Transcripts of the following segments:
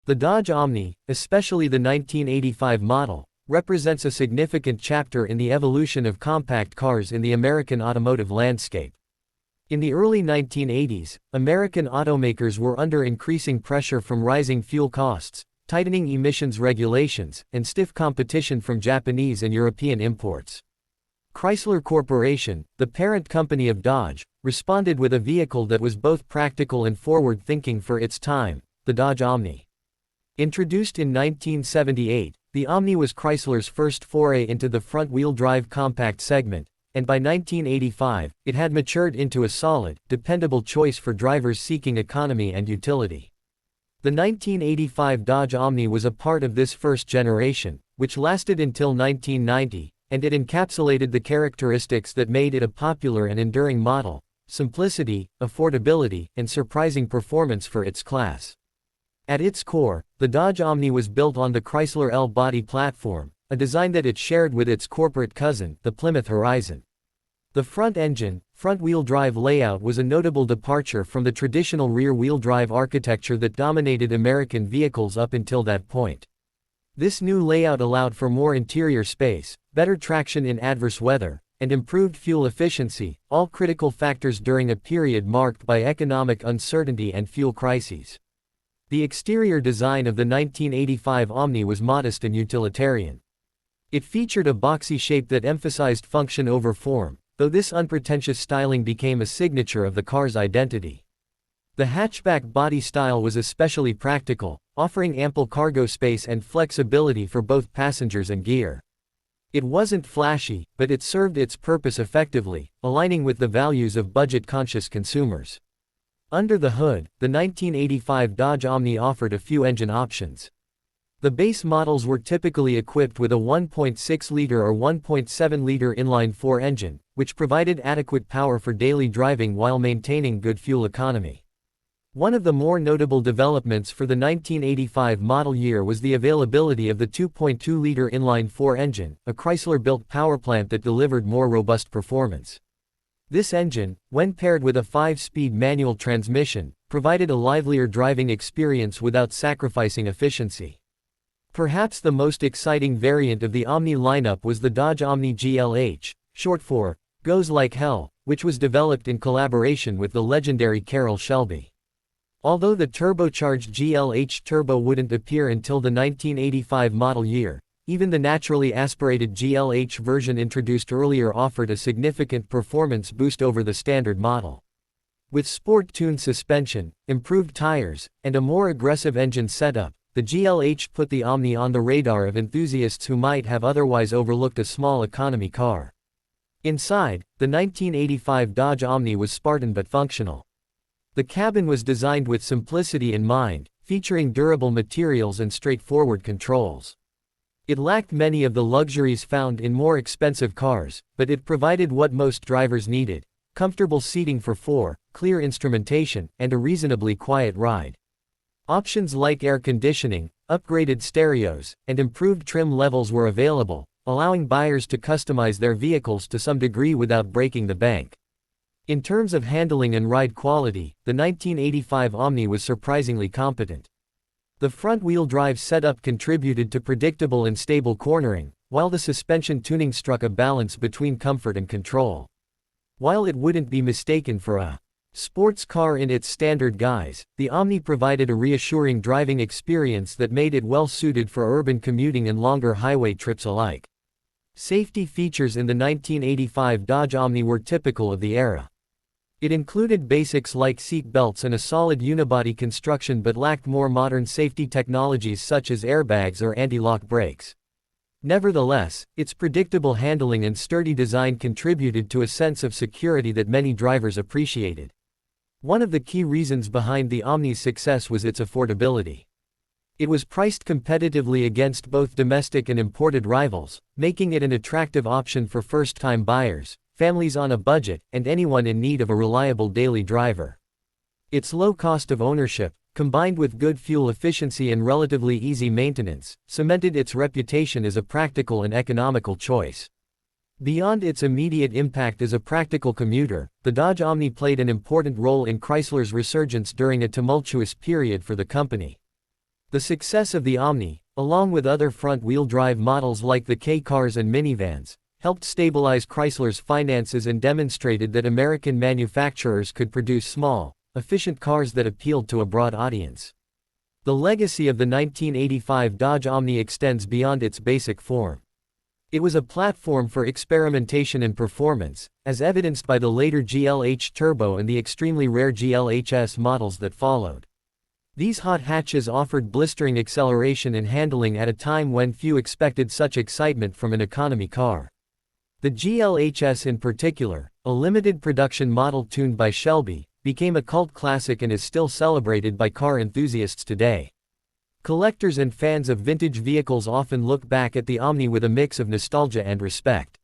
The Dodge Omni, especially the 1985 model, represents a significant chapter in the evolution of compact cars in the American automotive landscape. In the early 1980s, American automakers were under increasing pressure from rising fuel costs, tightening emissions regulations, and stiff competition from Japanese and European imports. Chrysler Corporation, the parent company of Dodge, responded with a vehicle that was both practical and forward-thinking for its time, the Dodge Omni. Introduced in 1978, the Omni was Chrysler's first foray into the front-wheel drive compact segment, and by 1985, it had matured into a solid, dependable choice for drivers seeking economy and utility. The 1985 Dodge Omni was a part of this first generation, which lasted until 1990, and it encapsulated the characteristics that made it a popular and enduring model: simplicity, affordability, and surprising performance for its class. At its core, the Dodge Omni was built on the Chrysler L-body platform, a design that it shared with its corporate cousin, the Plymouth Horizon. The front-engine, front-wheel drive layout was a notable departure from the traditional rear-wheel drive architecture that dominated American vehicles up until that point. This new layout allowed for more interior space, better traction in adverse weather, and improved fuel efficiency, all critical factors during a period marked by economic uncertainty and fuel crises. The exterior design of the 1985 Omni was modest and utilitarian. It featured a boxy shape that emphasized function over form, though this unpretentious styling became a signature of the car's identity. The hatchback body style was especially practical, offering ample cargo space and flexibility for both passengers and gear. It wasn't flashy, but it served its purpose effectively, aligning with the values of budget-conscious consumers. Under the hood, the 1985 Dodge Omni offered a few engine options. The base models were typically equipped with a 1.6-liter or 1.7-liter inline-4 engine, which provided adequate power for daily driving while maintaining good fuel economy. One of the more notable developments for the 1985 model year was the availability of the 2.2-liter inline-4 engine, a Chrysler-built powerplant that delivered more robust performance. This engine, when paired with a 5-speed manual transmission, provided a livelier driving experience without sacrificing efficiency. Perhaps the most exciting variant of the Omni lineup was the Dodge Omni GLH, short for Goes Like Hell, which was developed in collaboration with the legendary Carroll Shelby. Although the turbocharged GLH Turbo wouldn't appear until the 1985 model year, even the naturally aspirated GLH version introduced earlier offered a significant performance boost over the standard model. With sport-tuned suspension, improved tires, and a more aggressive engine setup, the GLH put the Omni on the radar of enthusiasts who might have otherwise overlooked a small economy car. Inside, the 1985 Dodge Omni was Spartan but functional. The cabin was designed with simplicity in mind, featuring durable materials and straightforward controls. It lacked many of the luxuries found in more expensive cars, but it provided what most drivers needed: comfortable seating for four, clear instrumentation, and a reasonably quiet ride. Options like air conditioning, upgraded stereos, and improved trim levels were available, allowing buyers to customize their vehicles to some degree without breaking the bank. In terms of handling and ride quality, the 1985 Omni was surprisingly competent. The front-wheel drive setup contributed to predictable and stable cornering, while the suspension tuning struck a balance between comfort and control. While it wouldn't be mistaken for a sports car in its standard guise, the Omni provided a reassuring driving experience that made it well-suited for urban commuting and longer highway trips alike. Safety features in the 1985 Dodge Omni were typical of the era. It included basics like seat belts and a solid unibody construction but lacked more modern safety technologies such as airbags or anti-lock brakes. Nevertheless, its predictable handling and sturdy design contributed to a sense of security that many drivers appreciated. One of the key reasons behind the Omni's success was its affordability. It was priced competitively against both domestic and imported rivals, making it an attractive option for first-time buyers, families on a budget, and anyone in need of a reliable daily driver. Its low cost of ownership, combined with good fuel efficiency and relatively easy maintenance, cemented its reputation as a practical and economical choice. Beyond its immediate impact as a practical commuter, the Dodge Omni played an important role in Chrysler's resurgence during a tumultuous period for the company. The success of the Omni, along with other front-wheel drive models like the K-cars and minivans, helped stabilize Chrysler's finances and demonstrated that American manufacturers could produce small, efficient cars that appealed to a broad audience. The legacy of the 1985 Dodge Omni extends beyond its basic form. It was a platform for experimentation and performance, as evidenced by the later GLH Turbo and the extremely rare GLHS models that followed. These hot hatches offered blistering acceleration and handling at a time when few expected such excitement from an economy car. The GLHS in particular, a limited production model tuned by Shelby, became a cult classic and is still celebrated by car enthusiasts today. Collectors and fans of vintage vehicles often look back at the Omni with a mix of nostalgia and respect.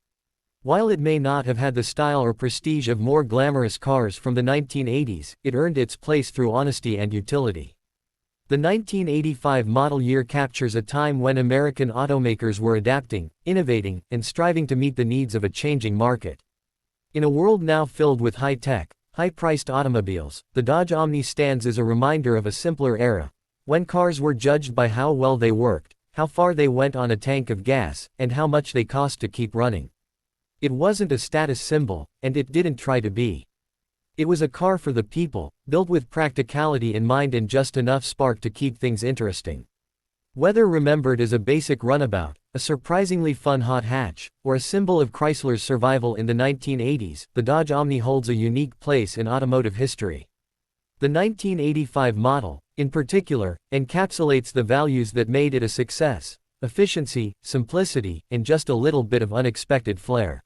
While it may not have had the style or prestige of more glamorous cars from the 1980s, it earned its place through honesty and utility. The 1985 model year captures a time when American automakers were adapting, innovating, and striving to meet the needs of a changing market. In a world now filled with high-tech, high-priced automobiles, the Dodge Omni stands as a reminder of a simpler era, when cars were judged by how well they worked, how far they went on a tank of gas, and how much they cost to keep running. It wasn't a status symbol, and it didn't try to be. It was a car for the people, built with practicality in mind and just enough spark to keep things interesting. Whether remembered as a basic runabout, a surprisingly fun hot hatch, or a symbol of Chrysler's survival in the 1980s, the Dodge Omni holds a unique place in automotive history. The 1985 model, in particular, encapsulates the values that made it a success: efficiency, simplicity, and just a little bit of unexpected flair.